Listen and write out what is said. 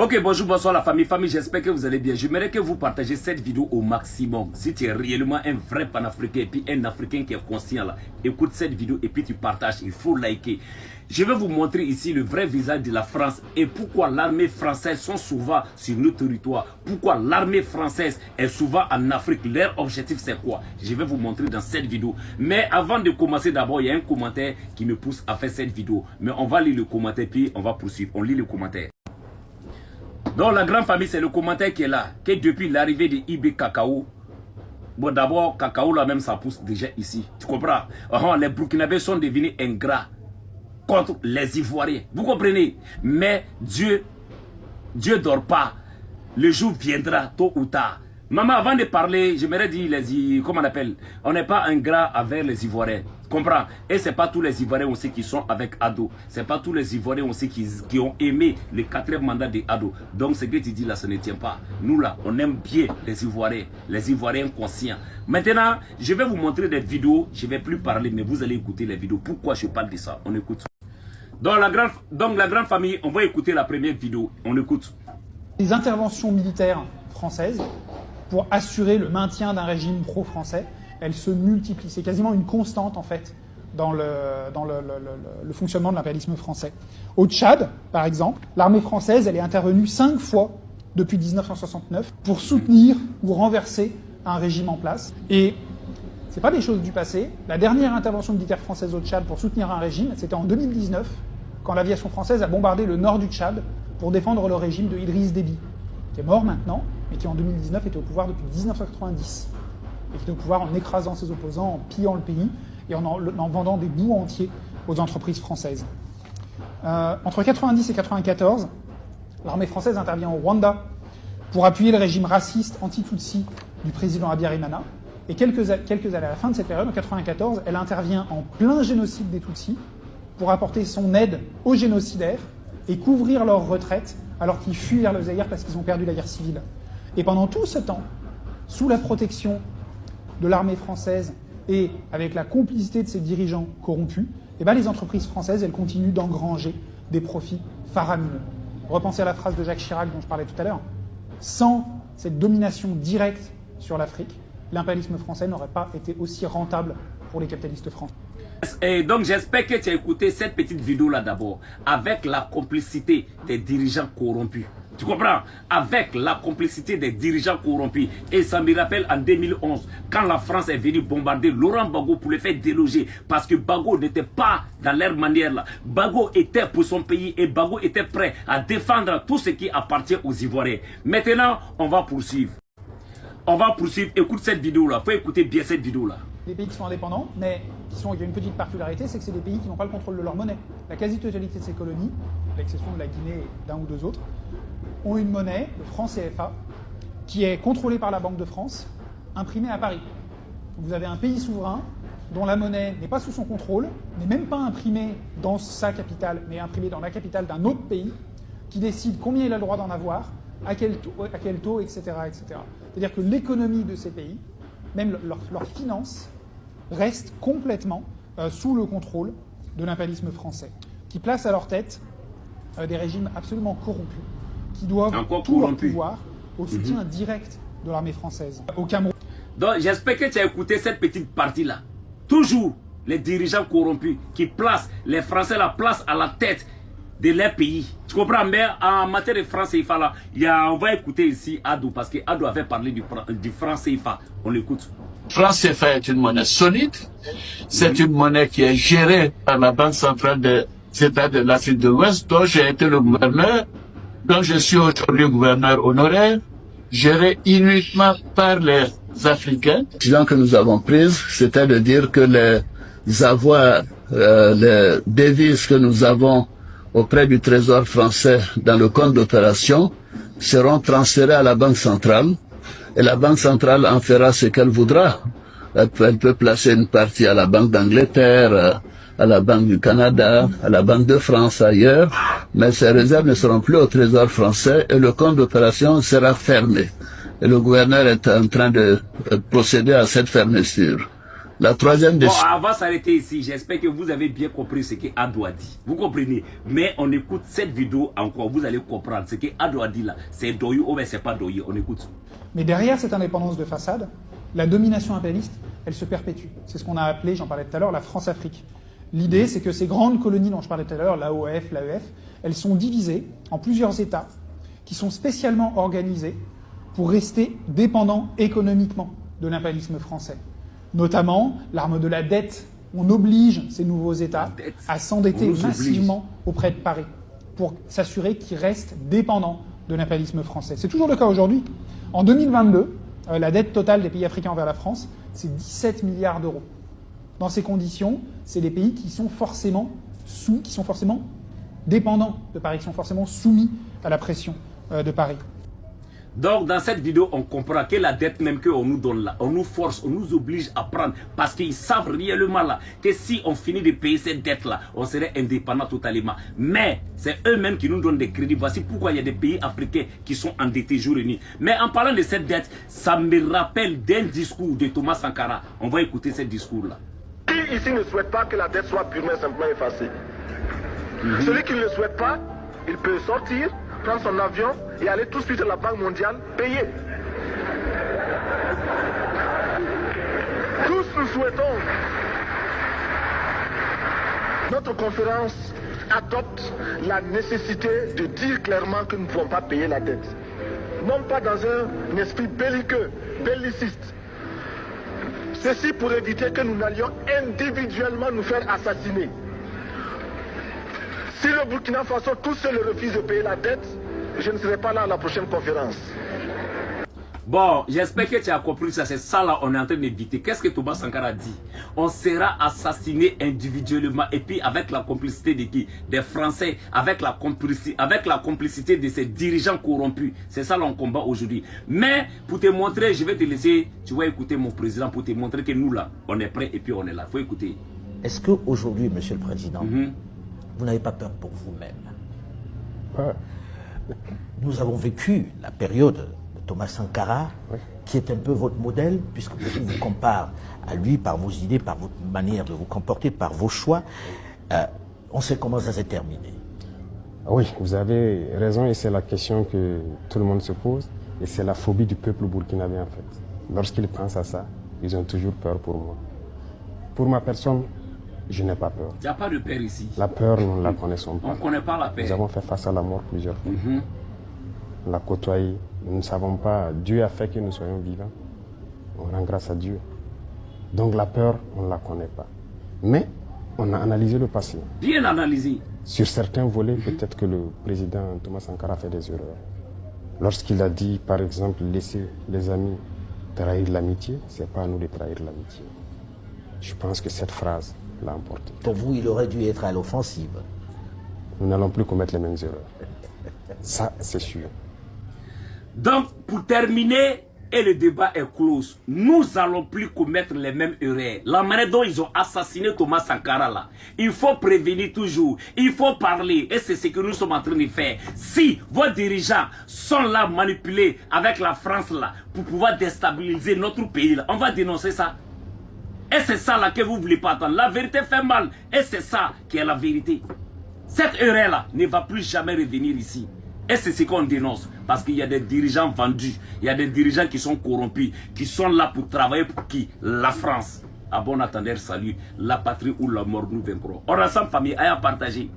Ok, bonjour, bonsoir la famille, j'espère que vous allez bien. J'aimerais que vous partagez cette vidéo au maximum. Si tu es réellement un vrai panafricain et puis un Africain qui est conscient là, écoute cette vidéo et puis tu partages, il faut liker. Je vais vous montrer ici le vrai visage de la France et pourquoi l'armée française sont souvent sur nos territoires. Pourquoi l'armée française est souvent en Afrique. Leur objectif c'est quoi? Je vais vous montrer dans cette vidéo. Mais avant de commencer d'abord, il y a un commentaire qui me pousse à faire cette vidéo. Mais on va lire le commentaire puis on va poursuivre. On lit le commentaire. Donc la grande famille, c'est le commentaire qui est là, que depuis l'arrivée de IB Cacao, bon d'abord Cacao là même ça pousse déjà ici, tu comprends? Les Burkinabés sont devenus ingrats contre les Ivoiriens, vous comprenez? Mais Dieu dort pas, le jour viendra tôt ou tard. Maman, avant de parler, j'aimerais dire comment on appelle, on n'est pas ingrat avec les Ivoiriens. Comprends? Et c'est pas tous les Ivoiriens aussi qui sont avec Ado. C'est pas tous les Ivoiriens aussi qui ont aimé le 4e mandat de Ado. Donc ce que tu dis là, ce ne tient pas. Nous là, on aime bien les Ivoiriens conscients. Maintenant, je vais vous montrer des vidéos. Je ne vais plus parler, mais vous allez écouter les vidéos. Pourquoi je parle de ça? On écoute. Donc la grande famille, on va écouter la première vidéo. On écoute. Les interventions militaires françaises pour assurer le maintien d'un régime pro-français, elles se multiplient. C'est quasiment une constante, en fait, dans le fonctionnement de l'impérialisme français. Au Tchad, par exemple, l'armée française, elle est intervenue 5 fois depuis 1969 pour soutenir ou renverser un régime en place. Et c'est pas des choses du passé. La dernière intervention militaire française au Tchad pour soutenir un régime, c'était en 2019, quand l'aviation française a bombardé le nord du Tchad pour défendre le régime de Idriss Déby, qui est mort maintenant, mais qui en 2019 était au pouvoir depuis 1990. Et qui était au pouvoir en écrasant ses opposants, en pillant le pays et en vendant des bouts entiers aux entreprises françaises. Entre 1990 et 1994, l'armée française intervient au Rwanda pour appuyer le régime raciste anti-Tutsi du président Habyarimana. Et quelques années à la fin de cette période, en 1994, elle intervient en plein génocide des Tutsis pour apporter son aide aux génocidaires et couvrir leur retraite alors qu'ils fuient vers le Zaïre parce qu'ils ont perdu la guerre civile. Et pendant tout ce temps, sous la protection de l'armée française et avec la complicité de ses dirigeants corrompus, les entreprises françaises, elles continuent d'engranger des profits faramineux. Repensez à la phrase de Jacques Chirac dont je parlais tout à l'heure. Sans cette domination directe sur l'Afrique, l'impérialisme français n'aurait pas été aussi rentable pour les capitalistes français. Et donc j'espère que tu as écouté cette petite vidéo là d'abord, avec la complicité des dirigeants corrompus. Tu comprends? Avec la complicité des dirigeants corrompus. Et ça me rappelle en 2011, quand la France est venue bombarder Laurent Gbagbo pour le faire déloger. Parce que Gbagbo n'était pas dans leur manière là. Gbagbo était pour son pays et Gbagbo était prêt à défendre tout ce qui appartient aux Ivoiriens. Maintenant, on va poursuivre. On va poursuivre. Écoute cette vidéo là. Faut écouter bien cette vidéo là. Des pays qui sont indépendants, mais il y a une petite particularité, c'est que c'est des pays qui n'ont pas le contrôle de leur monnaie. La quasi-totalité de ces colonies, à l'exception de la Guinée et d'un ou deux autres, ont une monnaie, le franc CFA, qui est contrôlée par la Banque de France, imprimée à Paris. Donc vous avez un pays souverain dont la monnaie n'est pas sous son contrôle, n'est même pas imprimée dans sa capitale, mais imprimée dans la capitale d'un autre pays, qui décide combien il a le droit d'en avoir, à quel taux, etc. etc. C'est-à-dire que l'économie de ces pays, même leurs finances, restent complètement sous le contrôle de l'impérialisme français, qui place à leur tête des régimes absolument corrompus, qui doivent tout leur pouvoir au soutien direct de l'armée française. Au Cameroun. Donc j'espère que tu as écouté cette petite partie-là. Toujours les dirigeants corrompus qui placent les Français la place à la tête de leur pays. Tu comprends? Mais en matière de franc CFA là, on va écouter ici Ado, parce que Ado avait parlé du franc CFA. On l'écoute. Franc CFA est une monnaie solide. C'est une monnaie qui est gérée par la Banque centrale des États de l'Afrique de l'Ouest, dont j'ai été le gouverneur, dont je suis aujourd'hui gouverneur honoraire, géré uniquement par les Africains. La décision que nous avons prise, c'était de dire que les avoirs, les devises que nous avons auprès du Trésor français dans le compte d'opération seront transférées à la Banque centrale. Et la Banque centrale en fera ce qu'elle voudra. Elle peut placer une partie à la Banque d'Angleterre, à la Banque du Canada, à la Banque de France, ailleurs, mais ces réserves ne seront plus au Trésor français et le compte d'opération sera fermé. Et le gouverneur est en train de procéder à cette fermeture. La troisième des Bon, avant de s'arrêter ici, j'espère que vous avez bien compris ce que Ado a dit. Vous comprenez? Mais on écoute cette vidéo encore, vous allez comprendre. Ce que Ado a dit là, c'est Doyo ou bien c'est pas Doyo. On écoute. Mais derrière cette indépendance de façade, la domination impérialiste, elle se perpétue. C'est ce qu'on a appelé, j'en parlais tout à l'heure, la France-Afrique. L'idée, c'est que ces grandes colonies dont je parlais tout à l'heure, l'AOF, l'AEF, elles sont divisées en plusieurs États qui sont spécialement organisés pour rester dépendants économiquement de l'impérialisme français. Notamment, l'arme de la dette. On oblige ces nouveaux États à s'endetter massivement auprès de Paris pour s'assurer qu'ils restent dépendants de l'impérialisme français. C'est toujours le cas aujourd'hui. En 2022, la dette totale des pays africains envers la France, c'est 17 milliards d'euros. Dans ces conditions, c'est des pays qui sont forcément dépendants de Paris, qui sont forcément soumis à la pression de Paris. Donc, dans cette vidéo, on comprend que la dette même qu'on nous donne là, on nous force, on nous oblige à prendre. Parce qu'ils savent réellement là que si on finit de payer cette dette là, on serait indépendant totalement. Mais c'est eux-mêmes qui nous donnent des crédits. Voici pourquoi il y a des pays africains qui sont endettés jour et nuit. Mais en parlant de cette dette, ça me rappelle d'un discours de Thomas Sankara. On va écouter ce discours-là. Qui ici ne souhaite pas que la dette soit purement et simplement effacée? Celui qui ne le souhaite pas, il peut sortir, prendre son avion et aller tout de suite à la Banque mondiale payer. Tous nous souhaitons. Notre conférence adopte la nécessité de dire clairement que nous ne pouvons pas payer la dette. Non pas dans un esprit belliqueux, belliciste. Ceci pour éviter que nous n'allions individuellement nous faire assassiner. Si le Burkina Faso tout seul refuse de payer la dette, je ne serai pas là à la prochaine conférence. Bon, j'espère que tu as compris ça. C'est ça là on est en train d'éviter. Qu'est-ce que Thomas Sankara dit? On sera assassiné individuellement et puis avec la complicité de qui? Des Français, avec la complicité de ces dirigeants corrompus. C'est ça l'on combat aujourd'hui. Mais pour te montrer, je vais te laisser, tu vas écouter mon président pour te montrer que nous là, on est prêts et puis on est là. Faut écouter. Est-ce qu'aujourd'hui, Monsieur le Président, vous n'avez pas peur pour vous-même? Nous avons vécu la période de Thomas Sankara, qui est un peu votre modèle, puisque beaucoup vous comparent à lui par vos idées, par votre manière de vous comporter, par vos choix. On sait comment ça s'est terminé. Oui, vous avez raison et c'est la question que tout le monde se pose. Et c'est la phobie du peuple burkinabé en fait. Lorsqu'ils pensent à ça, ils ont toujours peur pour moi. Pour ma personne, je n'ai pas peur. Il n'y a pas de peur ici. La peur, nous ne la connaissons pas. On ne connaît pas la peur. Nous avons fait face à la mort plusieurs fois. On l'a côtoyé. Nous ne savons pas. Dieu a fait que nous soyons vivants. On rend grâce à Dieu. Donc la peur, on ne la connaît pas. Mais on a analysé le passé. Bien analysé. Sur certains volets, peut-être que le président Thomas Sankara a fait des erreurs. Lorsqu'il a dit, par exemple, laisser les amis trahir l'amitié, ce n'est pas à nous de trahir l'amitié. Je pense que cette phrase l'a emporté. Pour vous, il aurait dû être à l'offensive. Nous n'allons plus commettre les mêmes erreurs. Ça, c'est sûr. Donc, pour terminer, et le débat est clos, nous n'allons plus commettre les mêmes erreurs. La manière dont ils ont assassiné Thomas Sankara là, il faut prévenir toujours, il faut parler, et c'est ce que nous sommes en train de faire. Si vos dirigeants sont là manipulés avec la France là, pour pouvoir déstabiliser notre pays là, on va dénoncer ça. Et c'est ça là que vous ne voulez pas attendre. La vérité fait mal, et c'est ça qui est la vérité. Cette erreur là ne va plus jamais revenir ici. Et c'est ce qu'on dénonce. Parce qu'il y a des dirigeants vendus. Il y a des dirigeants qui sont corrompus. Qui sont là pour travailler pour qui? La France. À bon attendeur, salut. La patrie ou la mort, nous vaincrons. On rassemble famille, à partager.